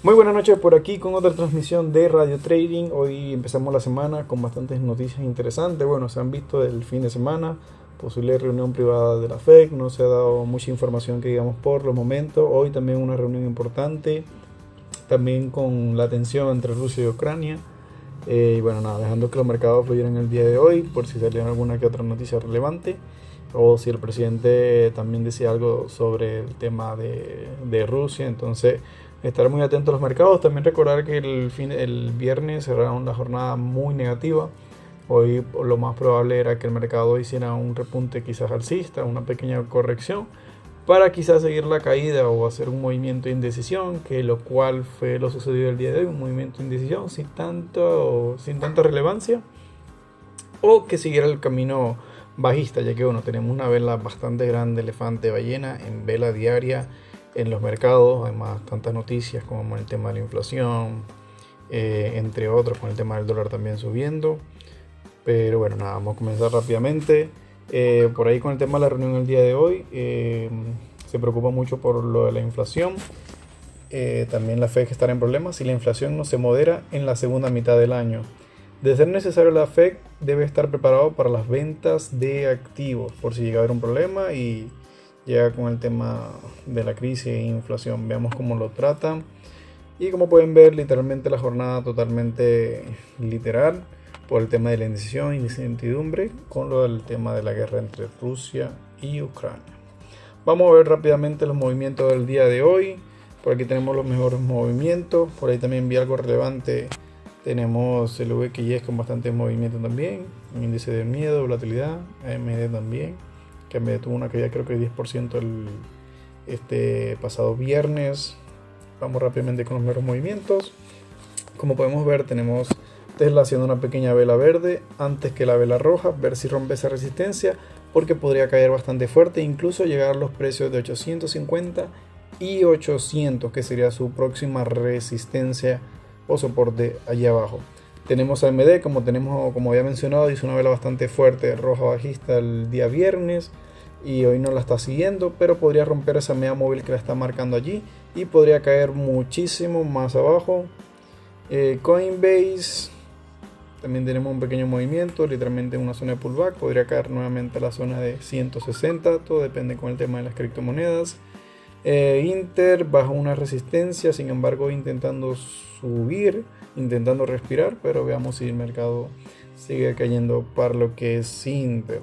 Muy buenas noches por aquí con otra transmisión de Radio Trading. Hoy empezamos la semana con bastantes noticias interesantes. Bueno, se han visto el fin de semana, posible reunión privada de la FED. No se ha dado mucha información que digamos por los momentos. Hoy también una reunión importante, también con la tensión entre Rusia y Ucrania. Y bueno, nada, dejando que los mercados fluyeran el día de hoy por si salieron alguna que otra noticia relevante o si el presidente también decía algo sobre el tema de Rusia. Entonces, estar muy atentos a los mercados. También recordar que el viernes cerraron la jornada muy negativa. Hoy lo más probable era que el mercado hiciera un repunte quizás alcista, una pequeña corrección, para quizás seguir la caída o hacer un movimiento de indecisión, que lo cual fue lo sucedido el día de hoy, un movimiento de indecisión sin tanta relevancia, o que siguiera el camino bajista, ya que bueno, tenemos una vela bastante grande, elefante ballena, en vela diaria en los mercados. Además, tantas noticias como el tema de la inflación, entre otros, con el tema del dólar también subiendo. Pero bueno, nada, vamos a comenzar rápidamente. Por ahí con el tema de la reunión el día de hoy, se preocupa mucho por lo de la inflación. También la FED estará en problemas si la inflación no se modera en la segunda mitad del año. De ser necesario, la FED debe estar preparado para las ventas de activos por si llega a haber un problema y llega con el tema de la crisis e inflación. Veamos cómo lo tratan. Y como pueden ver, literalmente la jornada totalmente literal por el tema de la indecisión y incertidumbre con lo del tema de la guerra entre Rusia y Ucrania. Vamos a ver rápidamente los movimientos del día de hoy. Por aquí tenemos los mejores movimientos. Por ahí también vi algo relevante. Tenemos el VXY con bastante movimiento también. Un índice de miedo, volatilidad. AMD también, que AMD tuvo una caída creo que 10% este pasado viernes. Vamos rápidamente con los mejores movimientos. Como podemos ver, tenemos Tesla haciendo una pequeña vela verde antes que la vela roja, ver si rompe esa resistencia, porque podría caer bastante fuerte, incluso llegar a los precios de 850 y 800, que sería su próxima resistencia o soporte allá abajo. Tenemos AMD, como había mencionado, hizo una vela bastante fuerte roja bajista el día viernes y hoy no la está siguiendo, pero podría romper esa media móvil que la está marcando allí y podría caer muchísimo más abajo. Coinbase también tenemos un pequeño movimiento, literalmente una zona de pullback, podría caer nuevamente a la zona de 160, todo depende con el tema de las criptomonedas. Inter bajo una resistencia, sin embargo intentando subir, intentando respirar, pero veamos si el mercado sigue cayendo para lo que es Inter.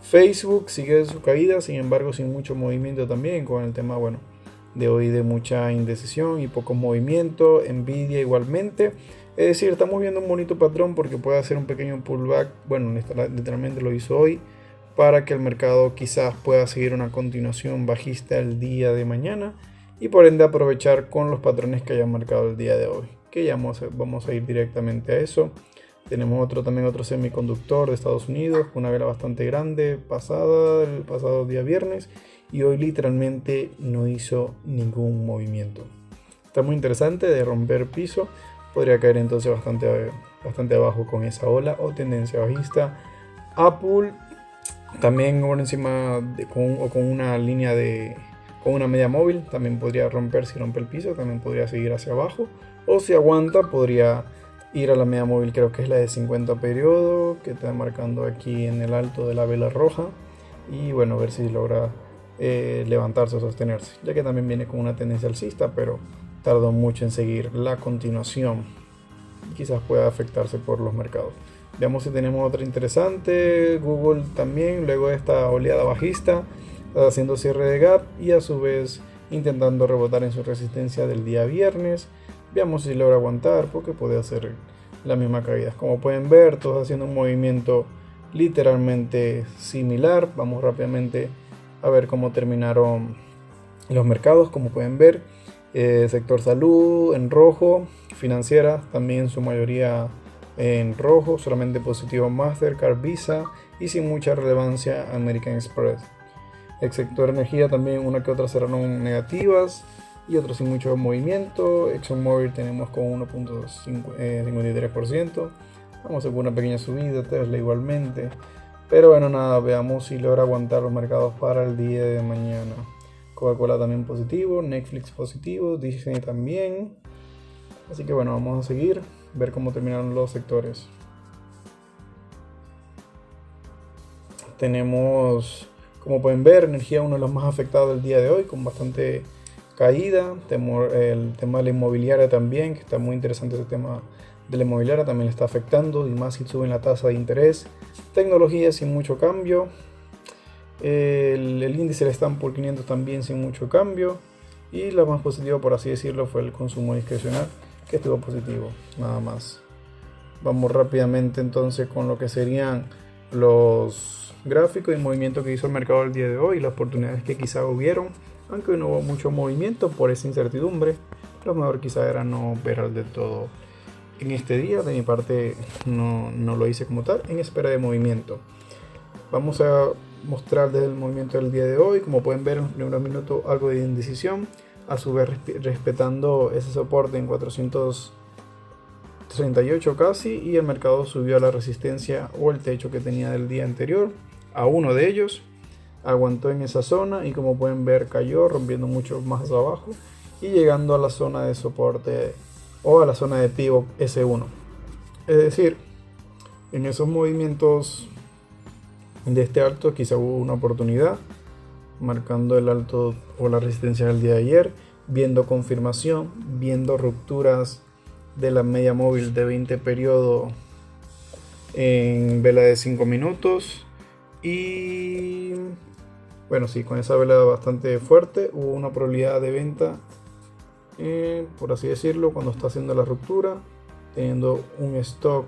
Facebook sigue su caída, sin embargo sin mucho movimiento también, con el tema de hoy de mucha indecisión y poco movimiento. Nvidia igualmente, es decir, estamos viendo un bonito patrón porque puede hacer un pequeño pullback, literalmente lo hizo hoy, para que el mercado quizás pueda seguir una continuación bajista el día de mañana y por ende aprovechar con los patrones que hayan marcado el día de hoy, que ya vamos a ir directamente a eso. Tenemos otro semiconductor de Estados Unidos, una vela bastante grande el pasado día viernes, y hoy literalmente no hizo ningún movimiento. Está muy interesante, de romper piso, podría caer entonces bastante abajo con esa ola o tendencia bajista. Apple también por encima con una línea con una media móvil, también podría romper. Si rompe el piso también podría seguir hacia abajo, o si aguanta podría ir a la media móvil, creo que es la de 50 periodo, que está marcando aquí en el alto de la vela roja, y bueno, ver si logra levantarse o sostenerse, ya que también viene con una tendencia alcista, pero tardó mucho en seguir la continuación, quizás pueda afectarse por los mercados. Veamos si tenemos otra interesante. Google también, luego de esta oleada bajista, está haciendo cierre de gap y a su vez intentando rebotar en su resistencia del día viernes. Veamos si logra aguantar, porque puede hacer la misma caída. Como pueden ver, todos haciendo un movimiento literalmente similar. Vamos rápidamente a ver cómo terminaron los mercados. Como pueden ver, sector salud en rojo, financiera también en su mayoría en rojo, solamente positivo Mastercard, Visa y sin mucha relevancia American Express. El sector energía también una que otra cerraron negativas y otros sin mucho movimiento. ExxonMobil tenemos con 1.53%. Vamos a hacer una pequeña subida, Tesla igualmente. Pero bueno, nada, veamos si logra aguantar los mercados para el día de mañana. Coca-Cola también positivo, Netflix positivo, Disney también. Así que bueno, vamos a seguir, ver cómo terminaron los sectores. Tenemos, como pueden ver, energía uno de los más afectados del día de hoy, con bastante caída. El tema de la inmobiliaria también, que está muy interesante ese tema de la inmobiliaria, también le está afectando, y más si suben la tasa de interés. Tecnología sin mucho cambio. El índice del Standard 500 también sin mucho cambio. Y lo más positivo, por así decirlo, fue el consumo discrecional, que estuvo positivo, nada más. Vamos rápidamente entonces con lo que serían los gráficos y movimiento que hizo el mercado el día de hoy, las oportunidades que quizá hubieron, aunque no hubo mucho movimiento por esa incertidumbre. Lo mejor quizá era no ver del todo en este día. De mi parte no lo hice como tal, en espera de movimiento. Vamos a mostrar desde el movimiento del día de hoy. Como pueden ver, en los primeros minutos algo de indecisión, a su vez respetando ese soporte en 438 casi, y el mercado subió a la resistencia o el techo que tenía del día anterior, a uno de ellos, aguantó en esa zona y como pueden ver cayó, rompiendo mucho más abajo y llegando a la zona de soporte o a la zona de pivot S1. Es decir, en esos movimientos de este alto quizá hubo una oportunidad, marcando el alto o la resistencia del día de ayer, viendo confirmación, viendo rupturas de la media móvil de 20 periodo en vela de 5 minutos. Y bueno, sí, con esa vela bastante fuerte hubo una probabilidad de venta, por así decirlo, cuando está haciendo la ruptura, teniendo un stop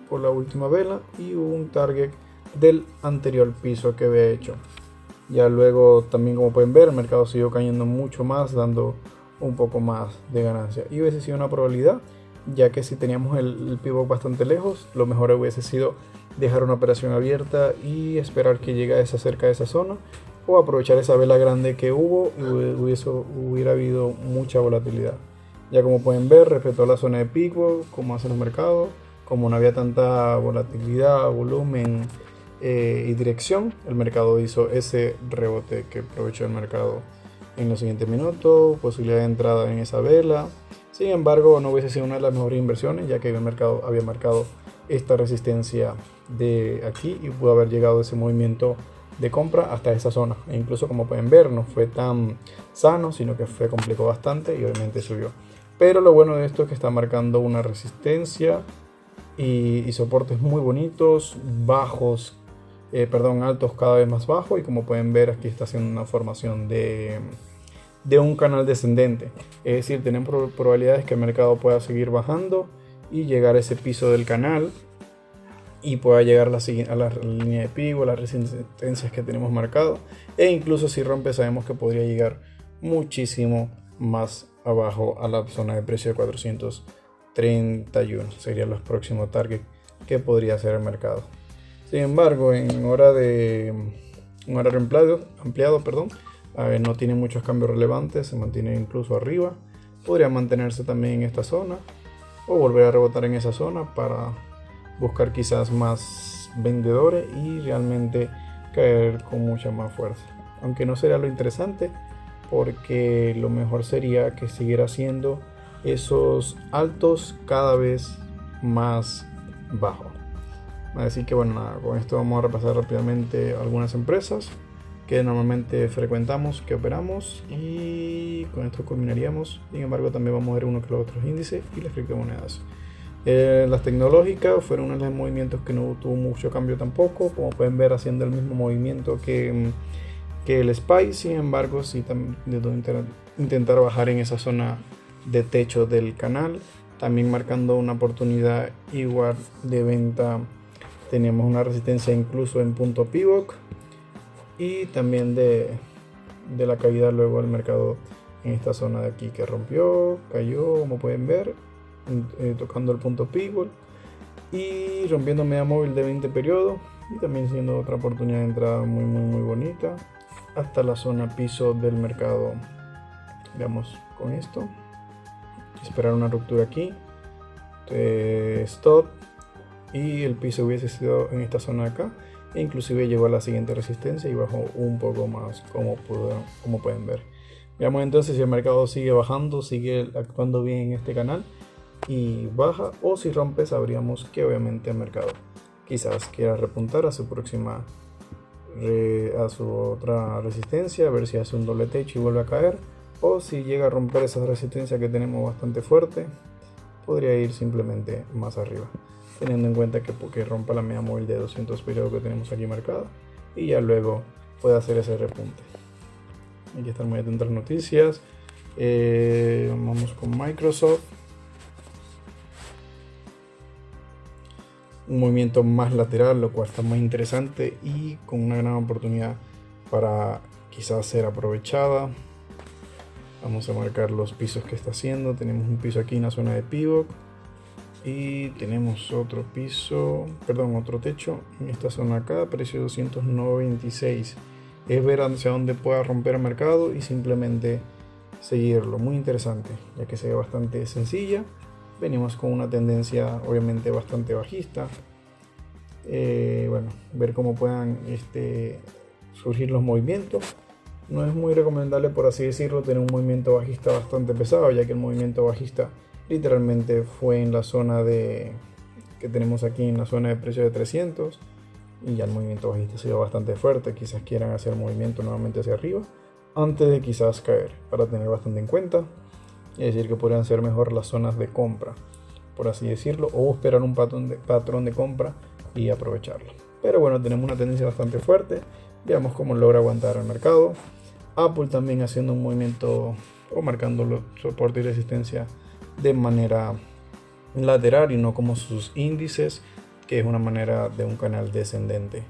por la última vela y un target del anterior piso que había hecho. Ya luego también, como pueden ver, el mercado siguió cayendo mucho más, dando un poco más de ganancia, y hubiese sido una probabilidad, ya que si teníamos el pivot bastante lejos, lo mejor hubiese sido dejar una operación abierta y esperar que llegase cerca de esa zona, o aprovechar esa vela grande que hubo y hubiera habido mucha volatilidad. Ya como pueden ver, respetó la zona de pico, como hacen los mercados, como no había tanta volatilidad, volumen y dirección, el mercado hizo ese rebote que aprovechó el mercado en los siguientes minutos, posibilidad de entrada en esa vela. Sin embargo, no hubiese sido una de las mejores inversiones, ya que el mercado había marcado esta resistencia de aquí y pudo haber llegado ese movimiento de compra hasta esa zona. E incluso, como pueden ver, no fue tan sano, sino que se complicó bastante y obviamente subió. Pero lo bueno de esto es que está marcando una resistencia y soportes muy bonitos, altos cada vez más bajos, y como pueden ver aquí está haciendo una formación de un canal descendente. Es decir, tenemos probabilidades que el mercado pueda seguir bajando y llegar a ese piso del canal y pueda llegar a la línea de pivot, las resistencias que tenemos marcado, e incluso si rompe sabemos que podría llegar muchísimo más abajo a la zona de precio de 431. Serían los próximos targets que podría hacer el mercado. Sin embargo, en horario ampliado, no tiene muchos cambios relevantes, se mantiene incluso arriba. Podría mantenerse también en esta zona o volver a rebotar en esa zona para buscar quizás más vendedores y realmente caer con mucha más fuerza. Aunque no sería lo interesante, porque lo mejor sería que siguiera haciendo esos altos cada vez más bajos. Así que bueno, nada, con esto vamos a repasar rápidamente algunas empresas que normalmente frecuentamos, que operamos, y con esto culminaríamos. Sin embargo, también vamos a ver uno que los otros índices y las criptomonedas. Las tecnológicas fueron uno de los movimientos que no tuvo mucho cambio tampoco, como pueden ver, haciendo el mismo movimiento que el SPY. Sin embargo, sí intentar bajar en esa zona de techo del canal, también marcando una oportunidad igual de venta. Tenemos una resistencia incluso en punto pivot, y también de la caída luego del mercado en esta zona de aquí que rompió, cayó, como pueden ver, tocando el punto pivot y rompiendo media móvil de 20 periodos, y también siendo otra oportunidad de entrada muy bonita hasta la zona piso del mercado. Veamos con esto, esperar una ruptura aquí, stop, y el piso hubiese sido en esta zona de acá, e inclusive llegó a la siguiente resistencia y bajó un poco más, como pueden ver. Veamos entonces si el mercado sigue bajando, sigue actuando bien en este canal, y baja, o si rompe sabríamos que obviamente el mercado quizás quiera repuntar a su próxima a su otra resistencia, a ver si hace un doble techo y vuelve a caer, o si llega a romper esa resistencia que tenemos bastante fuerte, podría ir simplemente más arriba, teniendo en cuenta que porque rompa la media móvil de 200 periodos que tenemos aquí marcada y ya luego puede hacer ese repunte. Hay que estar muy atentos a las noticias. Vamos con Microsoft. Un movimiento más lateral, lo cual está muy interesante y con una gran oportunidad para quizás ser aprovechada. Vamos a marcar los pisos que está haciendo. Tenemos un piso aquí en la zona de pivot y tenemos otro piso, perdón, otro techo en esta zona acá, precio 296. Es ver hacia dónde pueda romper el mercado y simplemente seguirlo. Muy interesante, ya que se ve bastante sencilla. Venimos con una tendencia obviamente bastante bajista. Bueno, ver cómo puedan surgir los movimientos. No es muy recomendable, por así decirlo, tener un movimiento bajista bastante pesado, ya que el movimiento bajista literalmente fue en la zona que tenemos aquí, en la zona de precio de 300, y ya el movimiento bajista ha sido bastante fuerte. Quizás quieran hacer movimiento nuevamente hacia arriba antes de quizás caer, para tener bastante en cuenta. Es decir, que podrían ser mejor las zonas de compra, por así decirlo, o esperar un patrón de compra y aprovecharlo. Pero bueno, tenemos una tendencia bastante fuerte. Veamos cómo logra aguantar el mercado. Apple también haciendo un movimiento o marcando los soporte y resistencia de manera lateral y no como sus índices, que es una manera de un canal descendente.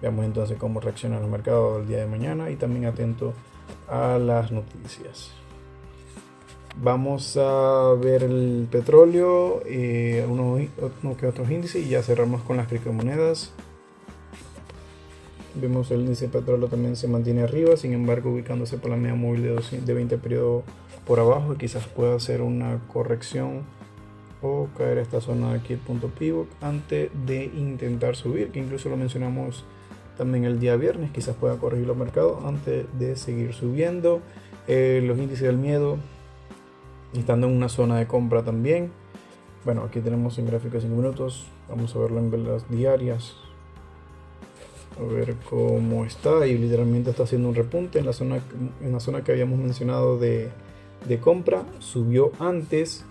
Veamos entonces cómo reacciona el mercado el día de mañana y también atento a las noticias. Vamos a ver el petróleo, unos que otros índices, y ya cerramos con las criptomonedas. Vemos el índice de petróleo también se mantiene arriba, sin embargo ubicándose por la media móvil de 20 periodos por abajo, y quizás pueda hacer una corrección o caer a esta zona de aquí, el punto pivot, antes de intentar subir, que incluso lo mencionamos también el día viernes. Quizás pueda corregir los mercados antes de seguir subiendo. Los índices del miedo estando en una zona de compra también. Bueno, aquí tenemos en gráfico de 5 minutos, vamos a verlo en velas diarias, a ver cómo está, y literalmente está haciendo un repunte en la zona que habíamos mencionado de compra. Subió antes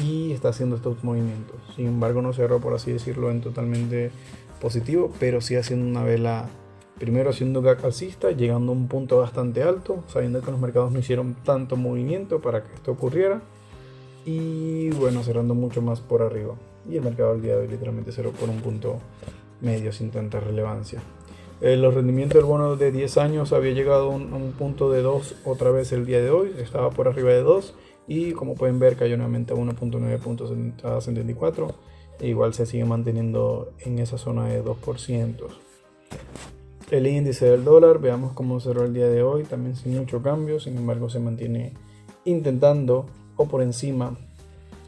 y está haciendo estos movimientos. Sin embargo, no cerró, por así decirlo, en totalmente positivo, pero sí haciendo una vela, primero haciendo gap alcista, llegando a un punto bastante alto, sabiendo que los mercados no hicieron tanto movimiento para que esto ocurriera, y bueno, cerrando mucho más por arriba, y el mercado al día de hoy literalmente cerró por un punto medio sin tanta relevancia. Los rendimientos del bono de 10 años había llegado a un punto de 2 otra vez el día de hoy, estaba por arriba de 2, y como pueden ver cayó nuevamente a 1.974, e igual se sigue manteniendo en esa zona de 2%. El índice del dólar, veamos cómo cerró el día de hoy, también sin mucho cambio, sin embargo se mantiene intentando o por encima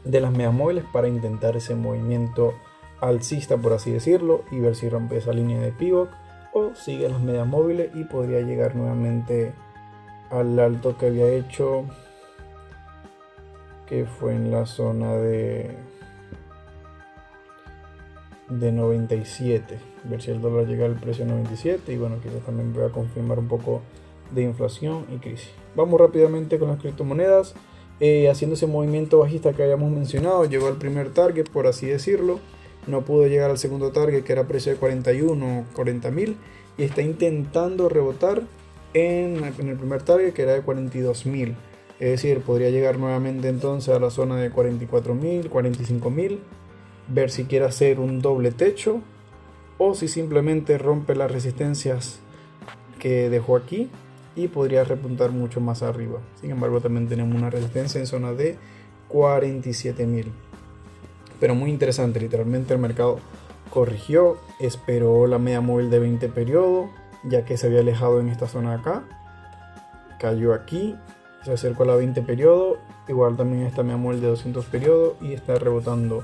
de las medias móviles para intentar ese movimiento alcista, por así decirlo, y ver si rompe esa línea de pivot o sigue las medias móviles y podría llegar nuevamente al alto que había hecho, que fue en la zona de 97. Ver si el dólar llega al precio de 97, y bueno, quizás también voy a confirmar un poco de inflación y crisis. Vamos rápidamente con las criptomonedas. Haciendo ese movimiento bajista que habíamos mencionado, llegó al primer target, por así decirlo. No pudo llegar al segundo target, que era precio de 40.000, y está intentando rebotar en el primer target, que era de 42.000. Es decir, podría llegar nuevamente entonces a la zona de 44.000, 45.000, ver si quiere hacer un doble techo o si simplemente rompe las resistencias que dejó aquí y podría repuntar mucho más arriba. Sin embargo, también tenemos una resistencia en zona de 47.000. Pero muy interesante, literalmente el mercado corrigió, esperó la media móvil de 20 periodos, ya que se había alejado en esta zona de acá, cayó aquí, se acercó a la 20 periodos, igual también esta media móvil de 200 periodos, y está rebotando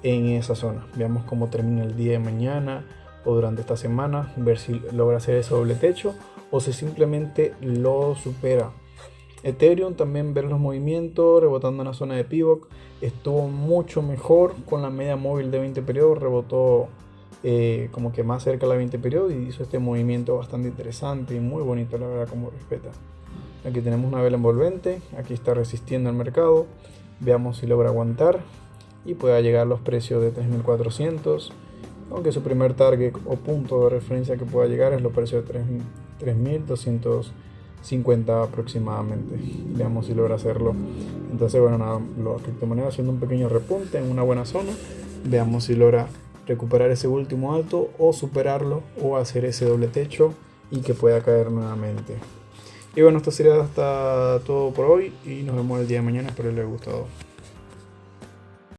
en esa zona. Veamos cómo termina el día de mañana o durante esta semana, ver si logra hacer ese doble techo o si simplemente lo supera. Ethereum también ver los movimientos, rebotando en la zona de pivot, estuvo mucho mejor con la media móvil de 20 periodos, rebotó como que más cerca de la 20 periodos y hizo este movimiento bastante interesante y muy bonito, la verdad, como respeta. Aquí tenemos una vela envolvente, aquí está resistiendo el mercado, veamos si logra aguantar y pueda llegar a los precios de 3400, aunque su primer target o punto de referencia que pueda llegar es los precios de 3250 aproximadamente. Veamos si logra hacerlo. Entonces, bueno, nada, las criptomonedas haciendo un pequeño repunte en una buena zona. Veamos si logra recuperar ese último alto o superarlo o hacer ese doble techo y que pueda caer nuevamente. Y bueno, esto sería hasta todo por hoy y nos vemos el día de mañana. Espero les haya gustado.